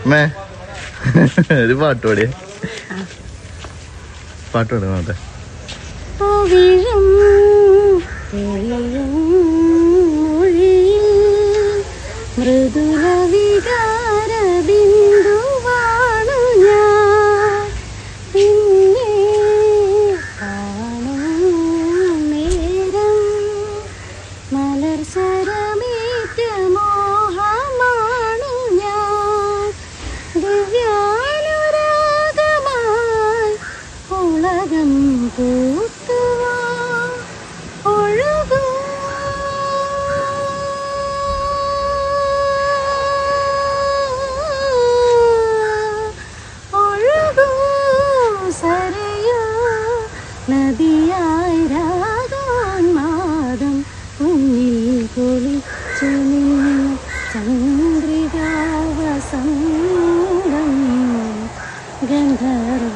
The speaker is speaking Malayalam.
മേ ഒരു പാട്ടോടെ പാട്ടോടെ നോട്ടെ. മൃദുല വികാര ബിന്ദുവാണു ഞാൻ പിന്നെ കാണും നേരം മലർ സരമേറ്റ മോഹമാണു ഞാൻ ദിവ്യാനുരാഗമായി ഉലകം പൂത്തുവാ ഒഴുകൂ സരയോ നദിയായി രാഗോന്മാദം മുന്നിൽ കുളിച്ചു നിന്ന് ചന്ദ്രികാവസന്തം ഗന്ധർവഗായകന്റെ